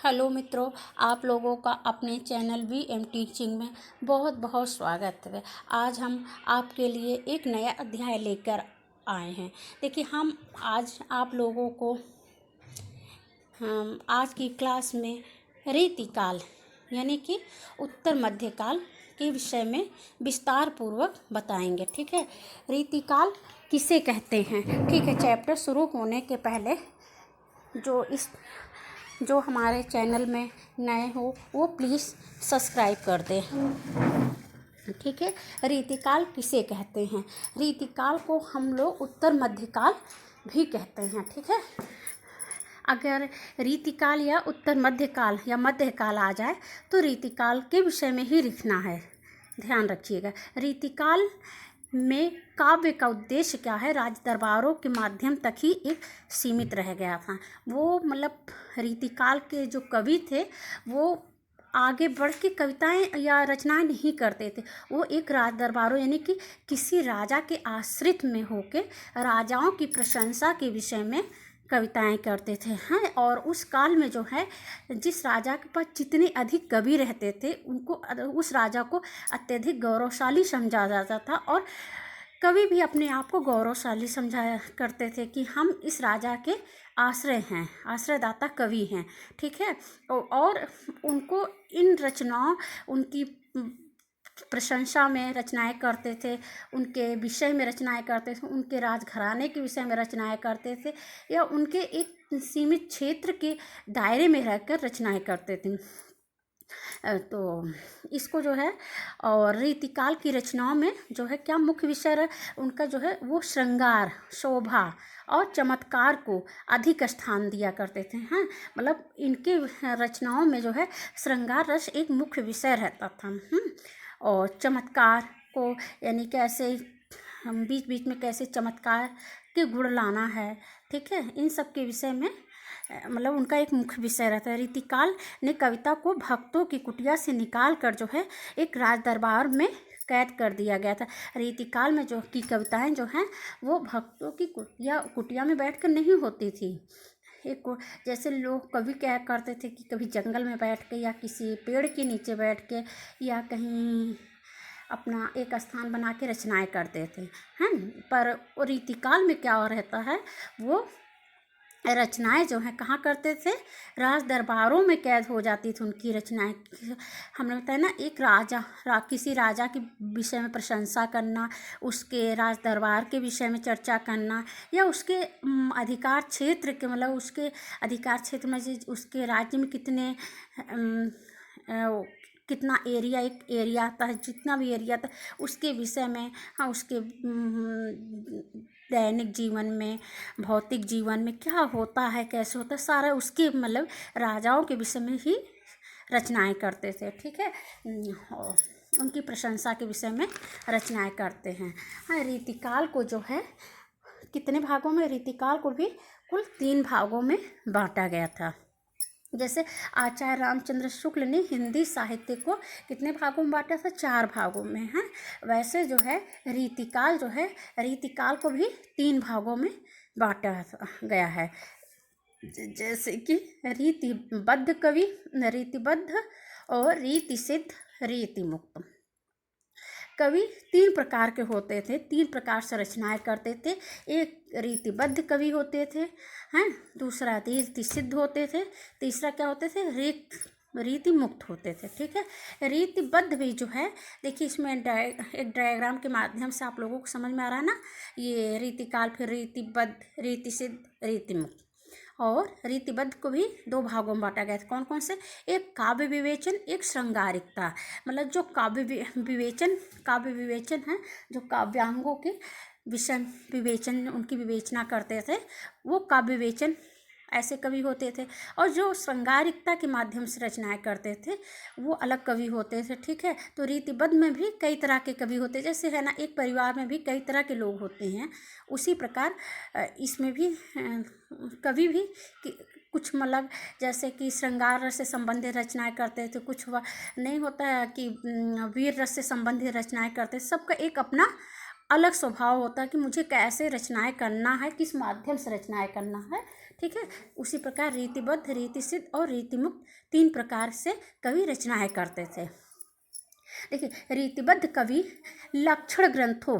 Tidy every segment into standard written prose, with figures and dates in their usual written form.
Hello मित्रों, आप लोगों का अपने चैनल वी टीचिंग में बहुत बहुत स्वागत है। आज हम आपके लिए एक नया अध्याय लेकर आए हैं। देखिए, हम आज आप लोगों को हम आज की क्लास में रीतिकाल यानी कि उत्तर मध्यकाल के विषय में विस्तार पूर्वक बताएंगे। ठीक है, रीतिकाल किसे कहते हैं। ठीक है, चैप्टर शुरू होने के पहले जो हमारे चैनल में नए हो वो प्लीज़ सब्सक्राइब कर दें। ठीक है, रीतिकाल किसे कहते हैं। रीतिकाल को हम लोग उत्तर मध्यकाल भी कहते हैं। ठीक है, अगर रीतिकाल या उत्तर मध्यकाल या मध्यकाल आ जाए तो रीतिकाल के विषय में ही लिखना है, ध्यान रखिएगा। रीतिकाल में काव्य का उद्देश्य क्या है, राज दरबारों के माध्यम तक ही एक सीमित रह गया था। वो मतलब रीतिकाल के जो कवि थे वो आगे बढ़ के कविताएं या रचनाएं नहीं करते थे। वो एक राज दरबारों यानी कि किसी राजा के आश्रित में होके राजाओं की प्रशंसा के विषय में कविताएं करते थे। हैं, और उस काल में जो है जिस राजा के पास जितने अधिक कवि रहते थे उनको उस राजा को अत्यधिक गौरवशाली समझा जाता था, और कवि भी अपने आप को गौरवशाली समझाया करते थे कि हम इस राजा के आश्रय हैं, आश्रयदाता कवि हैं। ठीक है, और उनको इन रचनाओं उनकी प्रशंसा में रचनाएं करते थे, उनके विषय में रचनाएं करते थे, उनके राजघराने के विषय में रचनाएं करते थे, या उनके एक सीमित क्षेत्र के दायरे में रहकर रचनाएं करते थे। तो इसको जो है, और रीतिकाल की रचनाओं में जो है क्या मुख्य विषय है उनका, जो है वो श्रृंगार, शोभा और चमत्कार को अधिक स्थान दिया करते थे। हाँ, मतलब इनके रचनाओं में जो है श्रृंगार रस एक मुख्य विषय रहता था। और चमत्कार को यानी कैसे हम बीच बीच में कैसे चमत्कार के गुण लाना है। ठीक है, इन सब के विषय में मतलब उनका एक मुख्य विषय रहता है। रीतिकाल ने कविता को भक्तों की कुटिया से निकाल कर जो है एक राज दरबार में कैद कर दिया गया था। रीतिकाल में जो की कविताएं जो हैं वो भक्तों की कुटिया में बैठकर नहीं होती थी। एक जैसे लोग कवि क्या करते थे कि कभी जंगल में बैठ के या किसी पेड़ के नीचे बैठ के या कहीं अपना एक स्थान बना के रचनाएं करते थे। हैं, पर रीतिकाल में क्या रहता है, वो रचनाएं जो हैं कहाँ करते थे, राज दरबारों में कैद हो जाती थी उनकी रचनाएं। हमने बताया ना, एक किसी राजा के विषय में प्रशंसा करना, उसके राज दरबार के विषय में चर्चा करना, या उसके अधिकार क्षेत्र के मतलब उसके अधिकार क्षेत्र में उसके राज्य में कितना एरिया, एक एरिया आता है, जितना भी एरिया था उसके विषय में। हाँ, उसके दैनिक जीवन में, भौतिक जीवन में क्या होता है, कैसे होता है, सारा उसके मतलब राजाओं के विषय में ही रचनाएं करते थे। ठीक है, उनकी प्रशंसा के विषय में रचनाएं करते हैं। हाँ, रीतिकाल को जो है कितने भागों में, रीतिकाल को भी कुल 3 भागों में बांटा गया था। जैसे आचार्य रामचंद्र शुक्ल ने हिंदी साहित्य को कितने भागों में बांटा था, 4 भागों में। है, वैसे जो है रीतिकाल जो है, रीतिकाल को भी 3 भागों में बांटा गया है। जैसे कि रीतिबद्ध कवि, रीतिबद्ध और रीति सिद्ध, रीति मुक्त। कवि 3 प्रकार के होते थे, 3 प्रकार से रचनाएं करते थे। एक रीतिबद्ध कवि होते थे, हैं, दूसरा रीति सिद्ध होते थे, तीसरा क्या होते थे, रीति मुक्त होते थे। ठीक है, रीतिबद्ध भी जो है, देखिए इसमें एक डायग्राम के माध्यम से आप लोगों को समझ में आ रहा है ना, ये रीतिकाल, फिर रीतिबद्ध, रीति सिद्ध, रीति मुक्त। और रीतिबद्ध को भी 2 भागों में बांटा गया था। कौन कौन से, एक काव्य विवेचन, एक श्रृंगारिकता। मतलब जो काव्य विवेचन है, जो काव्यांगों के विषय विवेचन, उनकी विवेचना करते थे, वो काव्य विवेचन ऐसे कवि होते थे। और जो श्रृंगारिकता के माध्यम से रचनाएं करते थे वो अलग कवि होते थे। ठीक है, तो रीतिबद्ध में भी कई तरह के कवि होते, जैसे है ना, एक परिवार में भी कई तरह के लोग होते हैं, उसी प्रकार इसमें भी कवि भी कुछ मतलब जैसे कि श्रृंगार रस से संबंधित रचनाएं करते थे, कुछ नहीं होता है कि वीर रस से संबंधित रचनाएं करते, सबका एक अपना अलग स्वभाव होता है कि मुझे कैसे रचनाएं करना है, किस माध्यम से रचनाएं करना है, ठीक है। उसी प्रकार रीतिबद्ध, रीतिसिद्ध और रीतिमुक्त 3 प्रकार से कवि रचनाएं करते थे। देखिए, रीतिबद्ध कवि लक्षण ग्रंथों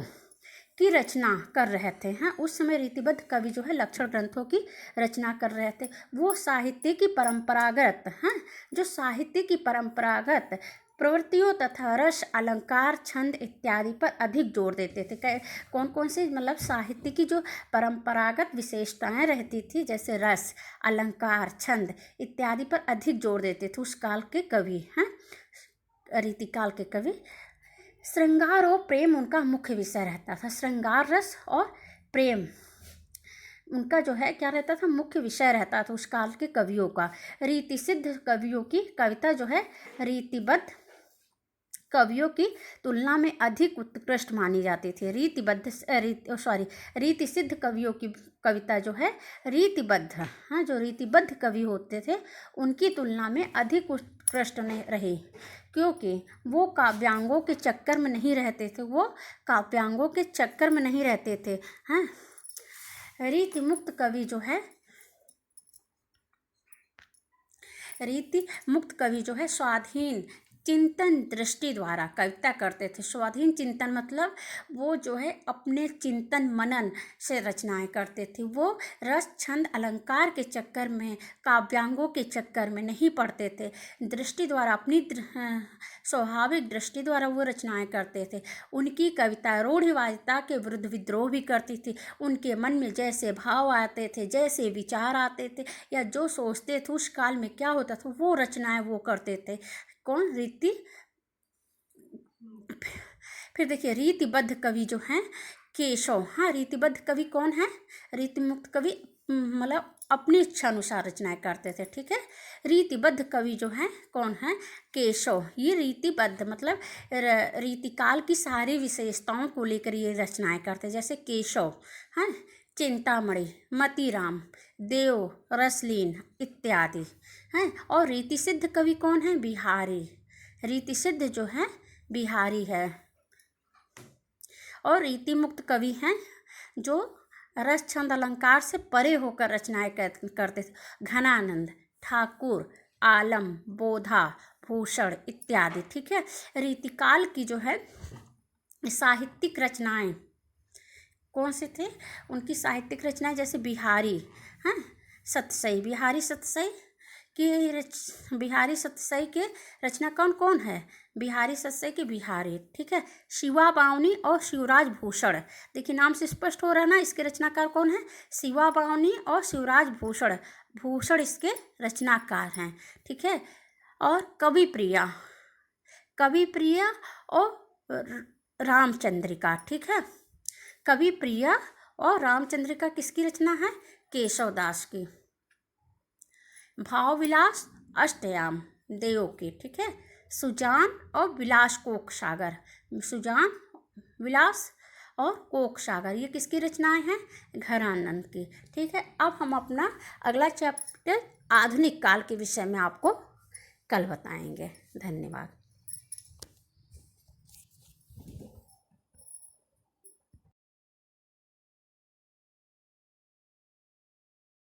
की रचना कर रहे थे। हाँ, उस समय रीतिबद्ध कवि जो है लक्षण ग्रंथों की रचना कर रहे थे। वो साहित्य की परंपरागत, हाँ, जो साहित्य की परंपरागत प्रवृत्तियों तथा रस, अलंकार, छंद इत्यादि पर अधिक जोर देते थे। कौन कौन से, मतलब साहित्य की जो परंपरागत विशेषताएं रहती थी, जैसे रस, अलंकार, छंद इत्यादि पर अधिक जोर देते थे उस काल के कवि। हाँ, रीतिकाल के कवि। श्रृंगार और प्रेम उनका मुख्य विषय रहता था। श्रृंगार रस और प्रेम उनका जो है क्या रहता था, मुख्य विषय रहता था उस काल के कवियों का। रीतिसिद्ध कवियों की कविता जो है रीतिबद्ध कवियों की तुलना में अधिक उत्कृष्ट मानी जाती थी। रीतिसिद्ध कवियों की कविता जो है रीतिबद्ध, हाँ, जो रीतिबद्ध कवि होते थे उनकी तुलना में अधिक उत्कृष्ट नहीं रही, क्योंकि वो काव्यांगों के चक्कर में नहीं रहते थे। हाँ, रीति मुक्त कवि जो है स्वाधीन चिंतन दृष्टि द्वारा कविता करते थे। स्वाधीन चिंतन मतलब वो जो है अपने चिंतन मनन से रचनाएं करते थे। वो रस, छंद, अलंकार के चक्कर में, काव्यांगों के चक्कर में नहीं पड़ते थे। दृष्टि द्वारा, अपनी स्वाभाविक दृष्टि द्वारा वो रचनाएं करते थे। उनकी कविता रूढ़िवादिता के विरुद्ध विद्रोह भी करती थी। उनके मन में जैसे भाव आते थे, जैसे विचार आते थे, या जो सोचते थे उस काल में क्या होता था, वो रचनाएं वो करते थे। कौन? फिर देखिए, रीतिबद्ध कवि जो हैं केशव। हाँ, रीतिबद्ध कवि कौन है? रीतिमुक्त कवि मतलब अपनी इच्छा अनुसार रचनाएं करते थे, ठीक है। रीतिबद्ध कवि जो हैं कौन है? केशव। ये रीतिबद्ध मतलब रीतिकाल की सारी विशेषताओं को लेकर ये रचनाएं करते, जैसे केशव, हाँ, चिंतामणि, मतीराम, देव, रसलीन इत्यादि हैं। और रीतिसिद्ध कवि कौन है? बिहारी। रीतिसिद्ध जो है बिहारी है। और रीतिमुक्त कवि हैं जो रस, छंद, अलंकार से परे होकर रचनाएं करते थे। घनानंद, ठाकुर, आलम, बोधा, भूषण इत्यादि, ठीक है। रीतिकाल की जो है साहित्यिक रचनाएं कौन से थे? उनकी साहित्यिक रचनाएं जैसे बिहारी, हाँ, सतसई, बिहारी सतसई के रचना कौन है? बिहारी सतसई के बिहारी, ठीक है। शिवा बावनी और शिवराज भूषण, देखिए नाम से स्पष्ट हो रहा है ना, इसके रचनाकार कौन है? शिवा बावनी और शिवराज भूषण इसके रचनाकार हैं, ठीक है। और कवि प्रिया और रामचंद्रिका, ठीक है। कवि प्रिया और रामचंद्रिका किसकी रचना है? केशवदास की। भाव विलास अष्टयाम देव की, ठीक है। सुजान और विलास कोक सागर, सुजान, विलास और कोक सागर, ये किसकी रचनाएं हैं? घनानंद की, ठीक है। अब हम अपना अगला चैप्टर आधुनिक काल के विषय में आपको कल बताएंगे। धन्यवाद।